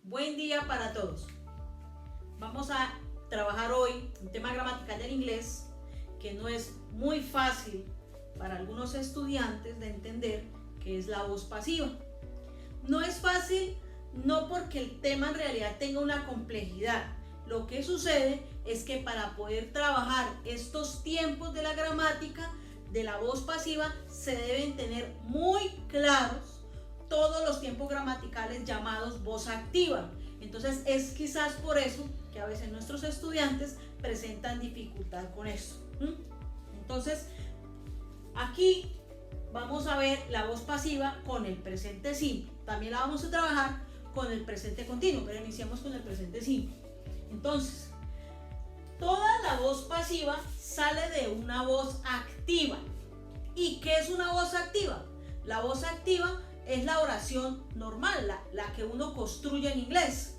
Buen día para todos. Vamos a trabajar hoy un tema gramatical del inglés que no es muy fácil para algunos estudiantes de entender, que es la voz pasiva. No es fácil, no porque el tema en realidad tenga una complejidad. Lo que sucede es que para poder trabajar estos tiempos de la gramática de la voz pasiva se deben tener muy claros todos los tiempos gramaticales llamados voz activa. Entonces es quizás por eso que a veces nuestros estudiantes presentan dificultad con eso. Entonces aquí vamos a ver la voz pasiva con el presente simple. También la vamos a trabajar con el presente continuo, pero iniciamos con el presente simple. Entonces, toda la voz pasiva sale de una voz activa. ¿Y qué es una voz activa? La voz activa es la oración normal, la que uno construye en inglés.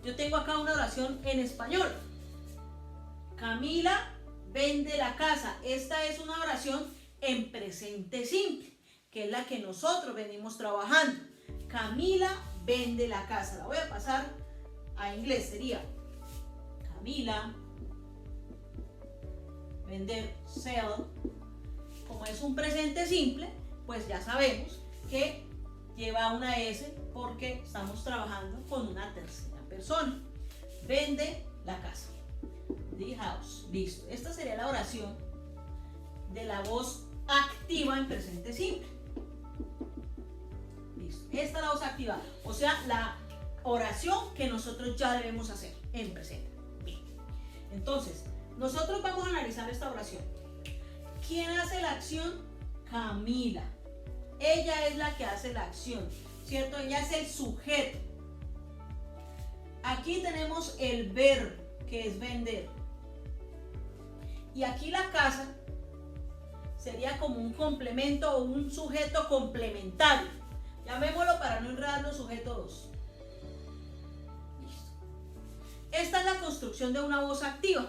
Yo tengo acá una oración en español. Camila vende la casa. Esta es una oración en presente simple, que es la que nosotros venimos trabajando. Camila vende la casa. La voy a pasar a inglés. Sería Camila vender, sell. Como es un presente simple, pues ya sabemos que lleva una S porque estamos trabajando con una tercera persona. Vende la casa. The house. Listo. Esta sería la oración de la voz activa en presente simple. Listo. Esta es la voz activa. O sea, la oración que nosotros ya debemos hacer en presente. Bien. Entonces, nosotros vamos a analizar esta oración. ¿Quién hace la acción? Camila. Ella es la que hace la acción, ¿cierto? Ella es el sujeto. Aquí tenemos el verbo, que es vender. Y aquí la casa sería como un complemento o un sujeto complementario. Llamémoslo para no enredar los sujetos. Listo. Esta es la construcción de una voz activa.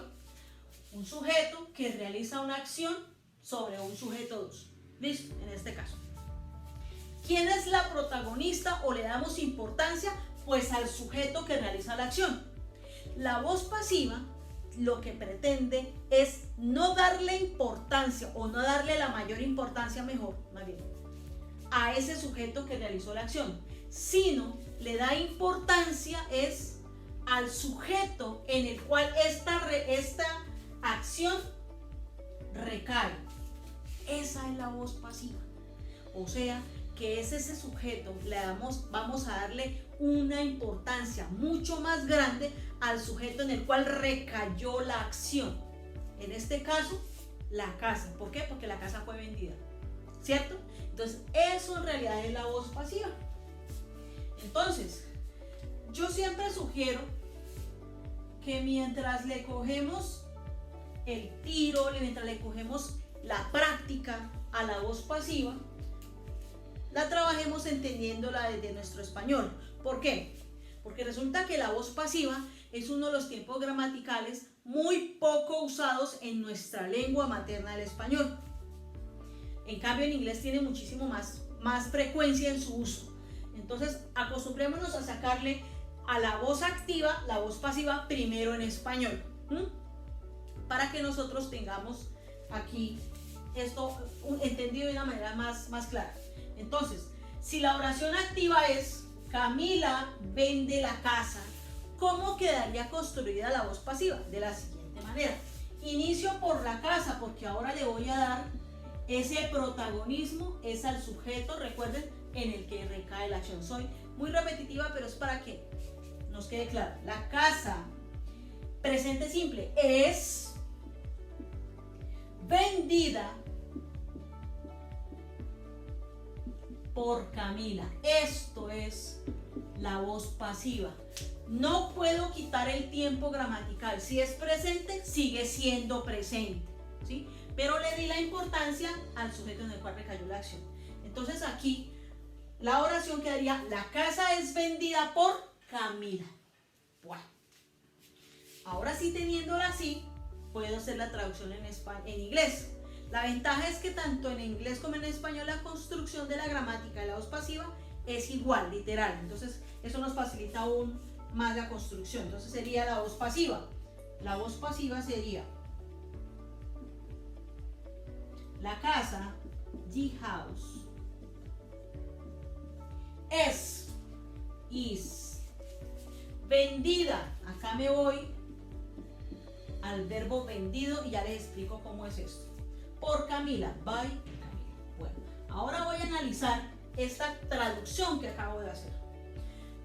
Un sujeto que realiza una acción sobre un sujeto 2. Listo, en este caso. ¿Quién es la protagonista o le damos importancia? Pues al sujeto que realiza la acción. La voz pasiva lo que pretende es no darle importancia o no darle la mayor importancia, mejor, más bien, a ese sujeto que realizó la acción, sino le da importancia es al sujeto en el cual esta acción recae. Esa es la voz pasiva. O sea, que es ese sujeto, vamos a darle una importancia mucho más grande al sujeto en el cual recayó la acción. En este caso, la casa. ¿Por qué? Porque la casa fue vendida, ¿cierto? Entonces, eso en realidad es la voz pasiva. Entonces, yo siempre sugiero que mientras le cogemos el tiro, mientras le cogemos la práctica a la voz pasiva, la trabajemos entendiéndola desde nuestro español. ¿Por qué? Porque resulta que la voz pasiva es uno de los tiempos gramaticales muy poco usados en nuestra lengua materna, el español. En cambio, en inglés tiene muchísimo más frecuencia en su uso. Entonces, acostumbrémonos a sacarle a la voz activa, la voz pasiva, primero en español. Para que nosotros tengamos aquí esto entendido de una manera más clara. Entonces, si la oración activa es Camila vende la casa, ¿cómo quedaría construida la voz pasiva? De la siguiente manera. Inicio por la casa porque ahora le voy a dar ese protagonismo, es al sujeto, recuerden, en el que recae la acción. Soy muy repetitiva, pero es para que nos quede claro. La casa, presente simple, es vendida por Camila. Esto es la voz pasiva. No puedo quitar el tiempo gramatical. Si es presente, sigue siendo presente, ¿sí? Pero le di la importancia al sujeto en el cual recayó la acción. Entonces aquí la oración quedaría: la casa es vendida por Camila. Bueno, ahora sí, teniéndola así, puedo hacer la traducción en inglés. La ventaja es que tanto en inglés como en español la construcción de la gramática de la voz pasiva es igual, literal. Entonces eso nos facilita aún más la construcción. Entonces sería la voz pasiva. La voz pasiva sería la casa, the house, is, vendida. Acá me voy al verbo vendido y ya les explico cómo es esto. Por Camila, by Camila. Bueno, ahora voy a analizar esta traducción que acabo de hacer.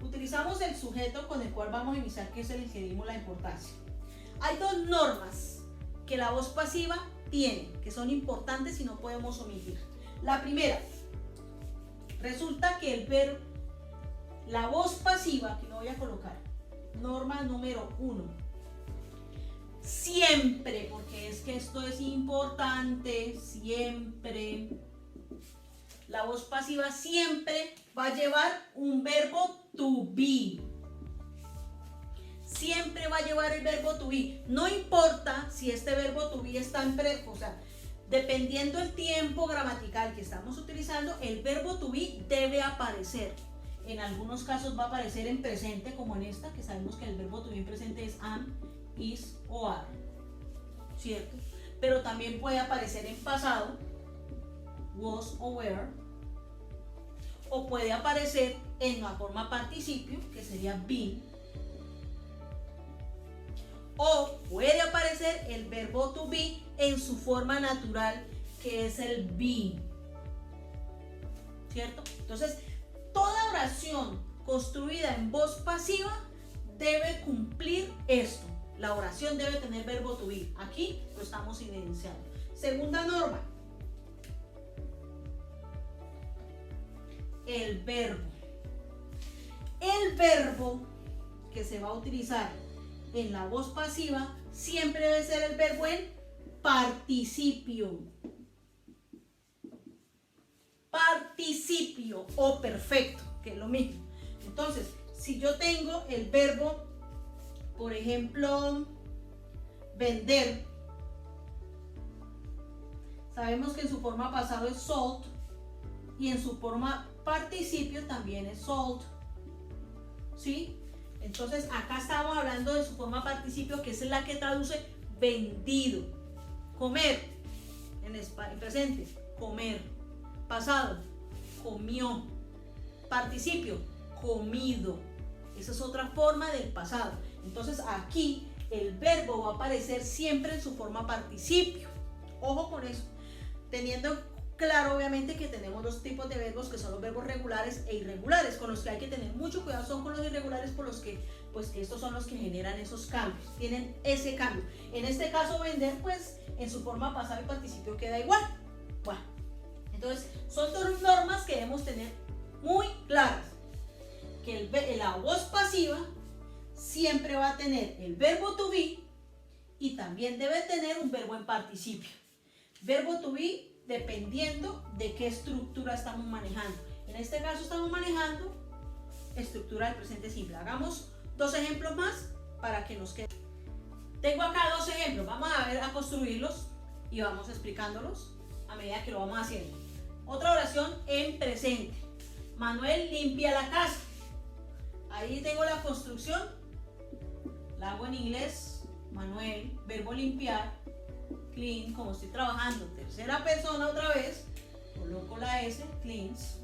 Utilizamos el sujeto con el cual vamos a iniciar, que es el que dimos la importancia. Hay dos normas que la voz pasiva tiene, que son importantes y no podemos omitir. La primera, resulta que el verbo, la voz pasiva, que lo voy a colocar, norma número 1, siempre, porque es que esto es importante, siempre, la voz pasiva siempre va a llevar un verbo to be. Siempre va a llevar el verbo to be. No importa si este verbo to be está en o sea, dependiendo del tiempo gramatical que estamos utilizando, el verbo to be debe aparecer. En algunos casos va a aparecer en presente, como en esta, que sabemos que el verbo to be en presente es am, is o are, ¿cierto? Pero también puede aparecer en pasado, was o were, o puede aparecer en la forma participio, que sería been, o puede aparecer el verbo to be en su forma natural, que es el be, ¿cierto? Entonces, toda oración construida en voz pasiva debe cumplir esto. La oración debe tener verbo to be. Aquí lo estamos evidenciando. Segunda norma. El verbo. El verbo que se va a utilizar en la voz pasiva siempre debe ser el verbo en participio. Participio o perfecto, que es lo mismo. Entonces, si yo tengo el verbo, por ejemplo, vender, sabemos que en su forma pasado es sold y en su forma participio también es sold, ¿sí? Entonces acá estamos hablando de su forma participio, que es la que traduce vendido. Comer, en presente, comer. Pasado, comió. Participio, comido. Esa es otra forma del pasado. Entonces aquí el verbo va a aparecer siempre en su forma participio. Ojo con eso. Teniendo claro, obviamente, que tenemos dos tipos de verbos, que son los verbos regulares e irregulares, con los que hay que tener mucho cuidado. Son con los irregulares, por los que, pues, que estos son los que generan esos cambios, tienen ese cambio. En este caso, vender, pues, en su forma pasado y participio queda igual. Bueno, entonces, son dos normas que debemos tener muy claras. Que la voz pasiva siempre va a tener el verbo to be y también debe tener un verbo en participio. Verbo to be dependiendo de qué estructura estamos manejando. En este caso estamos manejando estructura del presente simple. Hagamos dos ejemplos más para que nos quede. Tengo acá dos ejemplos. Vamos a ver a construirlos y vamos explicándolos a medida que lo vamos haciendo. Otra oración en presente. Manuel limpia la casa. Ahí tengo la construcción. La hago en inglés. Manuel, verbo limpiar. Clean, como estoy trabajando tercera persona otra vez, coloco la S, cleans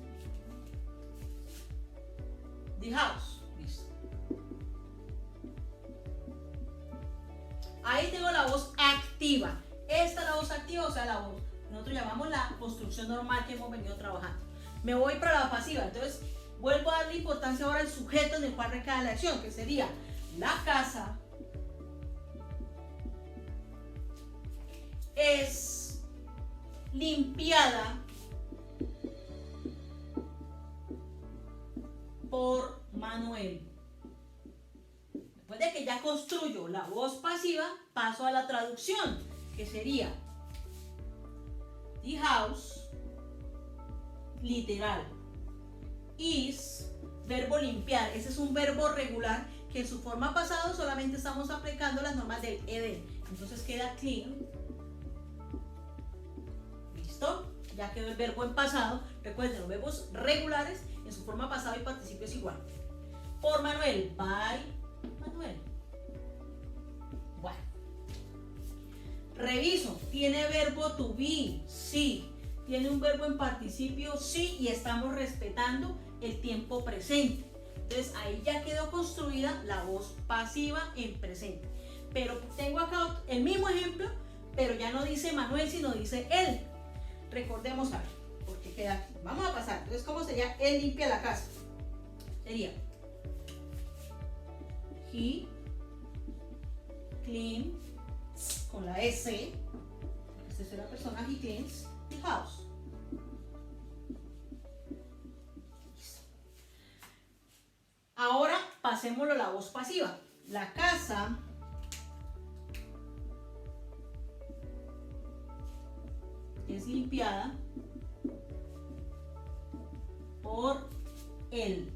the house. Listo. Ahí tengo la voz activa. Esta es la voz activa, o sea, la voz, nosotros llamamos la construcción normal que hemos venido trabajando. Me voy para la pasiva, entonces vuelvo a darle importancia ahora al sujeto en el cual recae la acción, que sería la casa es limpiada por Manuel. Después de que ya construyo la voz pasiva, paso a la traducción, que sería the house, literal, is, verbo limpiar. Ese es un verbo regular que en su forma pasado solamente estamos aplicando las normas del ed. Entonces queda clean. ¿Listo? Ya quedó el verbo en pasado. Recuerden, los verbos regulares en su forma pasado y participio es igual. por Manuel. By Manuel. Bueno. Reviso. ¿Tiene verbo to be? Sí. ¿Tiene un verbo en participio? Sí. Y estamos respetando el tiempo presente. Entonces ahí ya quedó construida la voz pasiva en presente. Pero tengo acá el mismo ejemplo, pero ya no dice Manuel, sino dice él. Recordemos a ver, porque queda aquí. Vamos a pasar. Entonces, ¿cómo sería él limpia la casa? Sería he cleans, con la S, esta es la persona, he cleans the house. Ahora pasémoslo a la voz pasiva. La casa es limpiada por él.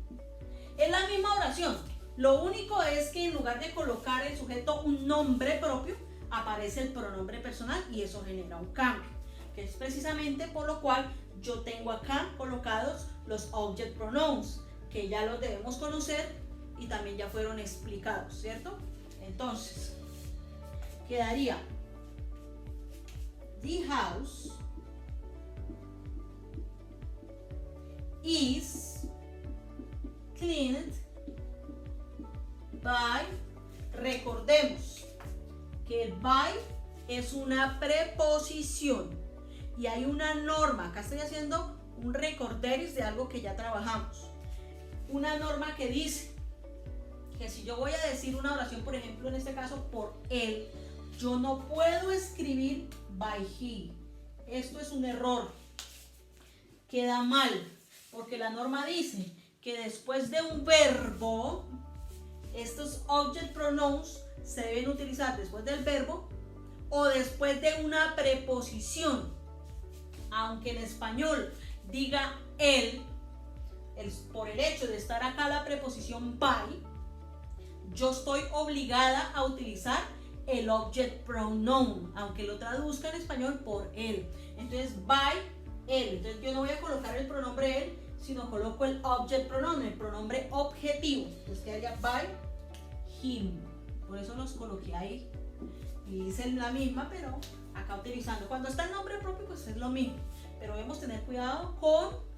Es la misma oración. Lo único es que en lugar de colocar el sujeto un nombre propio, aparece el pronombre personal y eso genera un cambio, que es precisamente por lo cual yo tengo acá colocados los object pronouns, que ya los debemos conocer y también ya fueron explicados, ¿cierto? Entonces, quedaría the house is cleaned by. Recordemos que el by es una preposición y hay una norma. Acá estoy haciendo un recorderis de algo que ya trabajamos. Una norma que dice que si yo voy a decir una oración, por ejemplo, en este caso, por él, yo no puedo escribir by he. Esto es un error. Queda mal, porque la norma dice que después de un verbo, estos object pronouns se deben utilizar después del verbo o después de una preposición. Aunque en español diga él, por el hecho de estar acá la preposición by, yo estoy obligada a utilizar el object pronoun, aunque lo traduzca en español por él. Entonces, by él. Entonces, yo no voy a colocar el pronombre él, sino coloco el object pronoun, el pronombre objetivo. Entonces, quedaría by him. Por eso los coloqué ahí. Y dicen la misma, pero acá utilizando. Cuando está el nombre propio, pues es lo mismo. Pero debemos tener cuidado con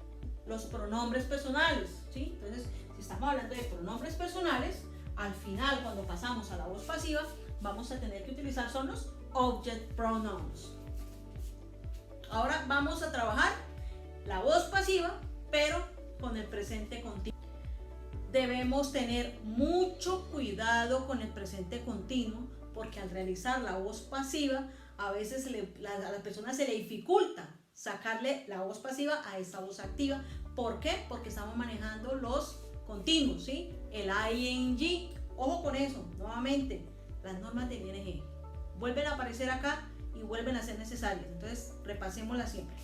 los pronombres personales, ¿sí? Entonces, si estamos hablando de pronombres personales, al final, cuando pasamos a la voz pasiva, vamos a tener que utilizar son los object pronouns. Ahora vamos a trabajar la voz pasiva, pero con el presente continuo. Debemos tener mucho cuidado con el presente continuo, porque al realizar la voz pasiva, a veces a la persona se le dificulta sacarle la voz pasiva a esta voz activa. ¿Por qué? Porque estamos manejando los continuos, ¿sí? El ing. Ojo con eso, nuevamente, las normas del ing vuelven a aparecer acá y vuelven a ser necesarias. Entonces, repasémoslas siempre.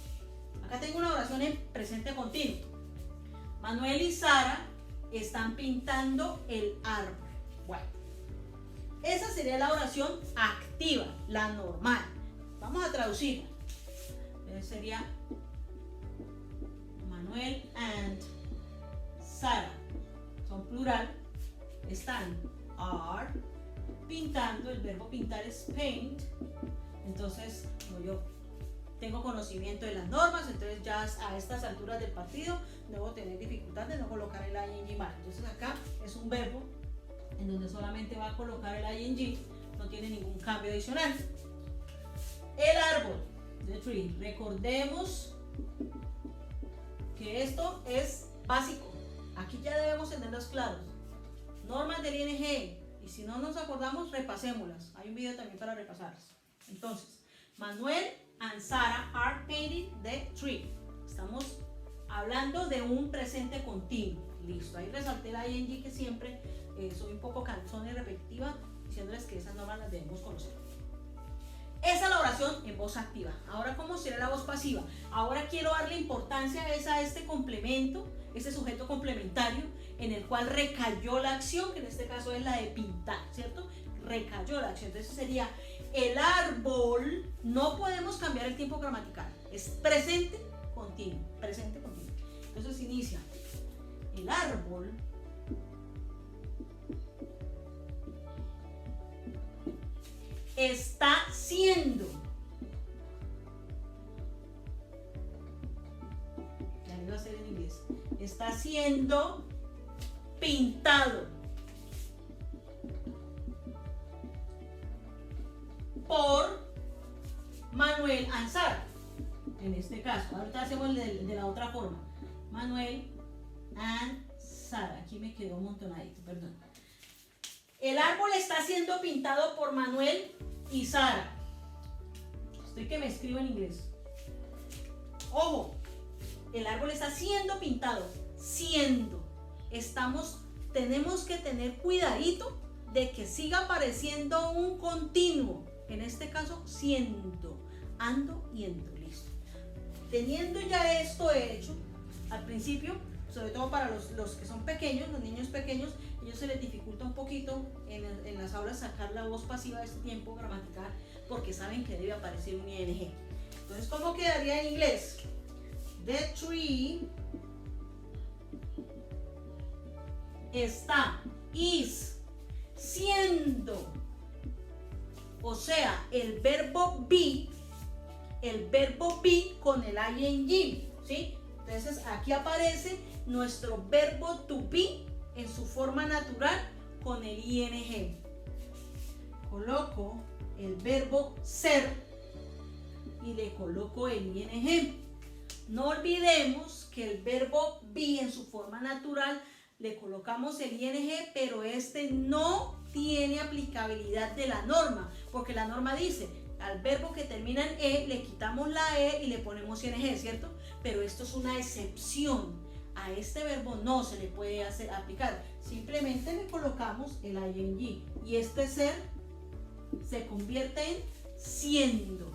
Acá tengo una oración en presente continuo. Manuel y Sara están pintando el árbol. Bueno, esa sería la oración activa, la normal. Vamos a traducirla. Sería Manuel and Sara, son plural, están, are, pintando. El verbo pintar es paint. Entonces, como yo tengo conocimiento de las normas, entonces ya a estas alturas del partido no debo tener dificultad de no colocar el ing mal. Entonces acá es un verbo en donde solamente va a colocar el ing, no tiene ningún cambio adicional. El árbol, the tree. Recordemos que esto es básico. Aquí ya debemos tenerlos claros. Normas del ing. Y si no nos acordamos, repasémoslas. Hay un video también para repasarlas. Entonces, Manuel and Sara are painting the tree. Estamos hablando de un presente continuo. Listo. Ahí resalté la ing, que siempre soy un poco cansona y repetitiva, diciéndoles que esas normas las debemos conocer. Esa es la oración en voz activa. Ahora, ¿cómo será la voz pasiva? Ahora quiero darle importancia a este complemento, este sujeto complementario, en el cual recayó la acción, que en este caso es la de pintar, ¿cierto? Recayó la acción. Entonces sería el árbol. No podemos cambiar el tiempo gramatical. Es presente continuo. Presente continuo. Entonces inicia. El árbol está siendo. Ya iba a ser en inglés. Está siendo pintado por Manuel Ansara. En este caso, ahorita hacemos el de la otra forma. Manuel Ansara. Aquí me quedó un montonadito, perdón. El árbol está siendo pintado por Manuel y Sara. Estoy que me escribo en inglés. Ojo, el árbol está siendo pintado. Siendo. Tenemos que tener cuidadito de que siga apareciendo un continuo. En este caso, siendo. Ando y ento. Listo. Teniendo ya esto hecho, al principio, sobre todo para los que son pequeños, los niños pequeños, ellos se les dificulta un poquito en las aulas sacar la voz pasiva de este tiempo gramatical porque saben que debe aparecer un ing. Entonces, ¿cómo quedaría en inglés? The tree está, is, siendo, o sea, el verbo be con el ing, ¿sí? Entonces aquí aparece nuestro verbo to be en su forma natural con el ing. Coloco el verbo ser y le coloco el ing. No olvidemos que el verbo be en su forma natural le colocamos el ing, pero este no tiene aplicabilidad de la norma, porque la norma dice, al verbo que termina en e le quitamos la e y le ponemos ing, ¿cierto? Pero esto es una excepción. A este verbo no se le puede aplicar. Simplemente le colocamos el ing y este ser se convierte en siendo.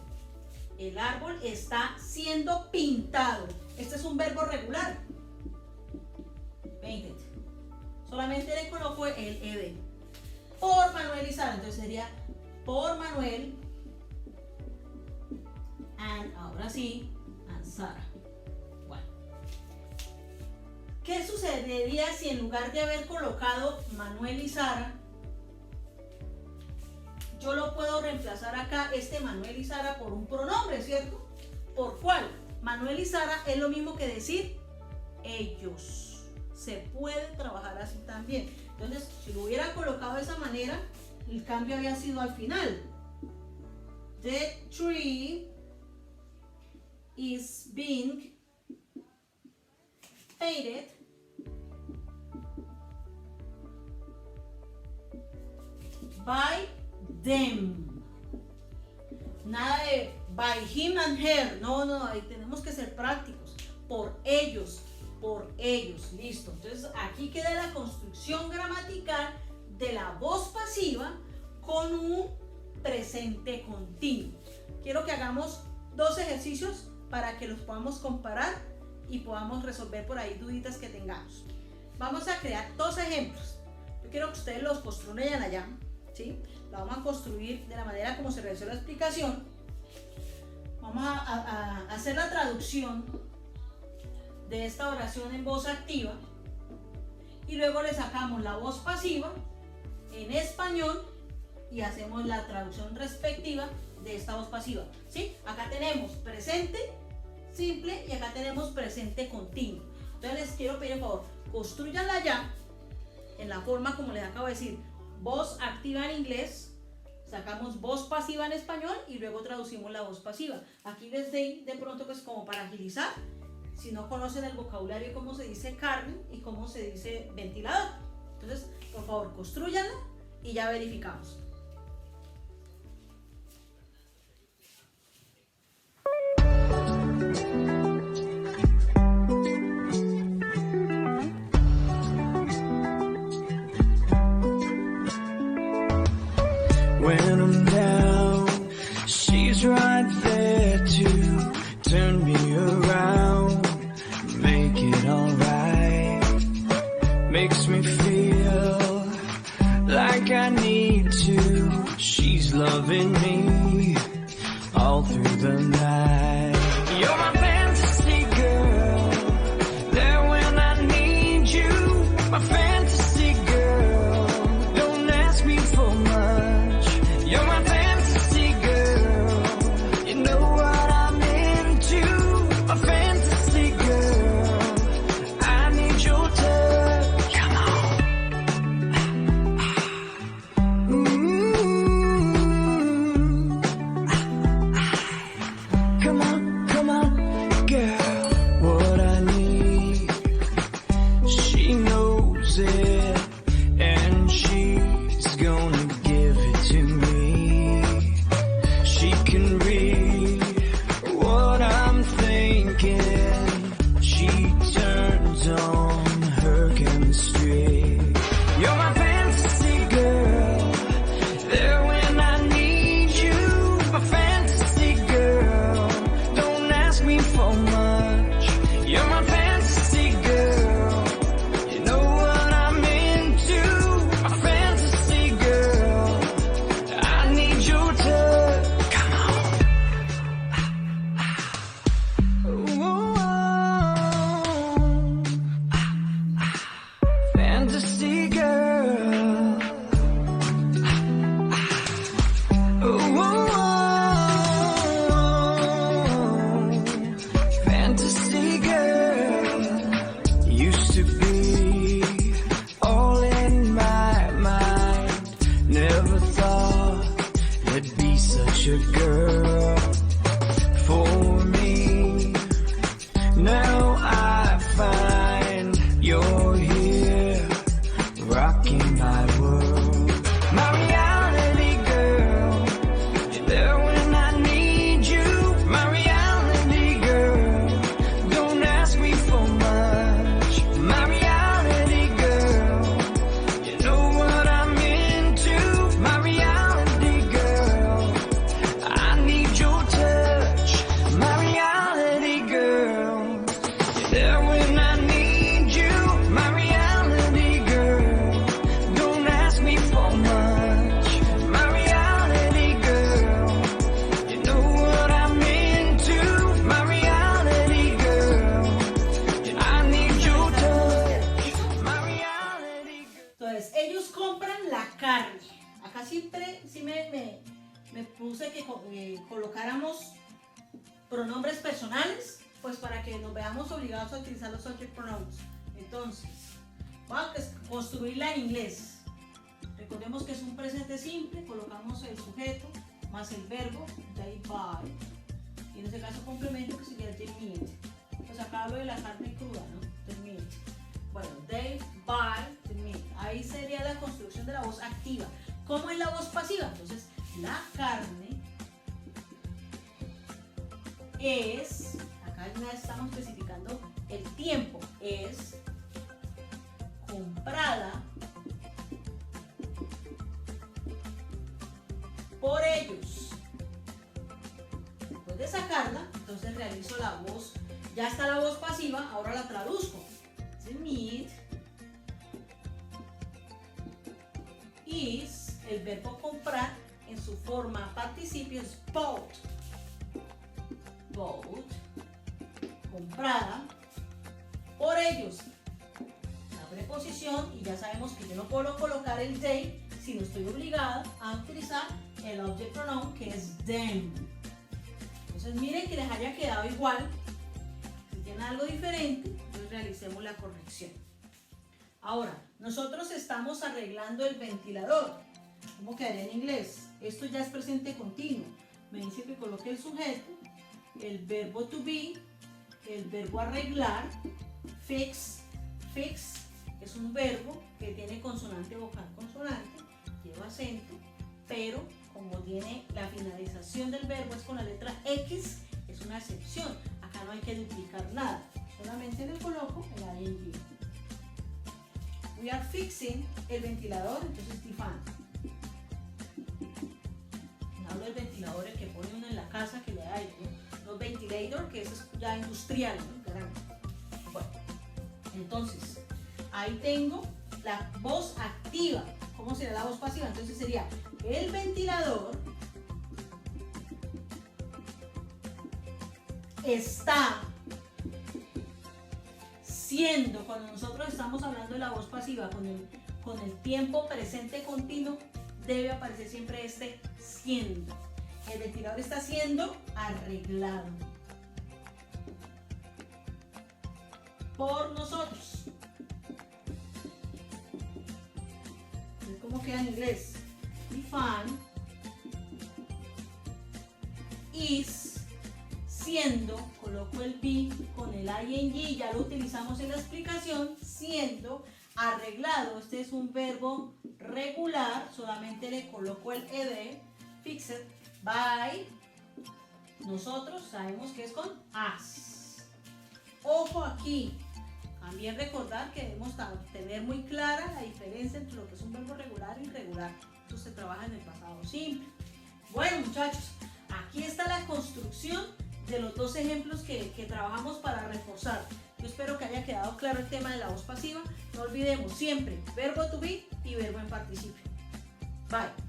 El árbol está siendo pintado. Este es un verbo regular. Painted. Solamente le coloco el ed. Por Manuel y Sara. Entonces sería por Manuel and, ahora sí, and Sara. Bueno. ¿Qué sucedería si en lugar de haber colocado Manuel y Sara, yo lo puedo reemplazar acá, este Manuel y Sara, por un pronombre, ¿cierto? ¿Por cuál? Manuel y Sara es lo mismo que decir ellos. Se puede trabajar así también. Entonces, si lo hubiera colocado de esa manera, el cambio había sido al final. The tree is being painted by them. Nada de by him and her. No, ahí tenemos que ser prácticos. Por ellos. Listo. Entonces aquí queda la construcción gramatical de la voz pasiva con un presente continuo. Quiero que hagamos dos ejercicios para que los podamos comparar y podamos resolver por ahí duditas que tengamos. Vamos a crear dos ejemplos. Yo quiero que ustedes los construyan allá, ¿sí? La vamos a construir de la manera como se realizó la explicación. Vamos a hacer la traducción de esta oración en voz activa y luego le sacamos la voz pasiva en español y hacemos la traducción respectiva de esta voz pasiva, ¿sí? Acá tenemos presente simple y acá tenemos presente continuo. Entonces les quiero pedir por favor, construyanla ya en la forma como les acabo de decir, voz activa en inglés, sacamos voz pasiva en español y luego traducimos la voz pasiva. Aquí les doy de pronto pues como para agilizar, si no conocen el vocabulario, cómo se dice carne y cómo se dice ventilador. Entonces, por favor, construyanla y ya verificamos. When I'm down, she's right there to turn me around, make it alright, makes me feel like I need to. She's loving me all through the night. You're my fantasy girl, there when I need you. My fantasy girl, don't ask me for much. You're my fantasy and she's gonna give it to me. She can read what I'm thinking. She turns on her chemistry. You're my fantasy girl, there when I need you. My fantasy girl, don't ask me for much. You're my fantasy girl, you know what I'm into. My fantasy girl, I need your touch. Come on. Ooh, fantasy girl. Ooh, fantasy girl. Used to be all in my mind. Never thought there'd be such a girl for me. Now I find you're here, rocking my world. My reality girl, you're there when I need you. My reality girl, don't ask me for much. My reality girl, you know what I'm into. My reality girl, I need your touch. My reality girl, you're there when I need you. My reality girl, don't ask me for much. My reality girl, you know what I'm into. My reality girl, I need your touch. My reality girl. Entonces, ellos compran la carne. Acá siempre sí me puse que colocáramos pronombres personales, pues para que nos veamos obligados a utilizar los subject pronouns. Entonces, vamos a construirla en inglés. Recordemos que es un presente simple, colocamos el sujeto más el verbo, they buy, y en ese caso complemento que sería the meat. Pues acá hablo de la carne cruda, ¿no? The meat. Bueno, they buy the meat. Ahí sería la construcción de la voz activa. ¿Cómo es la voz pasiva? Entonces, la carne es, acá ya estamos especificando el tiempo, es comprada por ellos. Después de sacarla, entonces realizo la voz, ya está la voz pasiva, ahora la traduzco. The meat is, el verbo comprar en su forma participio es bought. Bought, comprada por ellos. La preposición, y ya sabemos que yo no puedo colocar el they si no estoy obligada a utilizar el object pronoun que es them. Entonces miren que les haya quedado igual. Si tienen algo diferente, pues realicemos la corrección. Ahora, nosotros estamos arreglando el ventilador. ¿Cómo quedaría en inglés? Esto ya es presente continuo. Me dice que coloque el sujeto, el verbo to be, el verbo arreglar, fix. Fix es un verbo que tiene consonante, vocal, consonante, lleva acento, pero como tiene la finalización del verbo es con la letra X, es una excepción. Acá no hay que duplicar nada, solamente le coloco el ing. We are fixing el ventilador, entonces the fan. Hablo del ventilador, el que pone uno en la casa que le da aire, ¿no? No ventilator, que eso es ya industrial, ¿no? Bueno, entonces, ahí tengo la voz activa. ¿Cómo será la voz pasiva? Entonces sería el ventilador está siendo, cuando nosotros estamos hablando de la voz pasiva con el tiempo presente continuo, debe aparecer siempre este siendo. El ventilador está siendo arreglado por nosotros. ¿Cómo queda en inglés? The fan is siendo, coloco el be con el ing, ya lo utilizamos en la explicación, siendo arreglado. Este es un verbo regular, solamente le coloco el ed, fixed, by. Nosotros sabemos que es con as. Ojo aquí, también recordar que debemos tener muy clara la diferencia entre lo que es un verbo regular y irregular. Esto se trabaja en el pasado simple. Bueno, muchachos, aquí está la construcción de los dos ejemplos que trabajamos para reforzar. Yo espero que haya quedado claro el tema de la voz pasiva. No olvidemos siempre verbo to be y verbo en participio. Bye.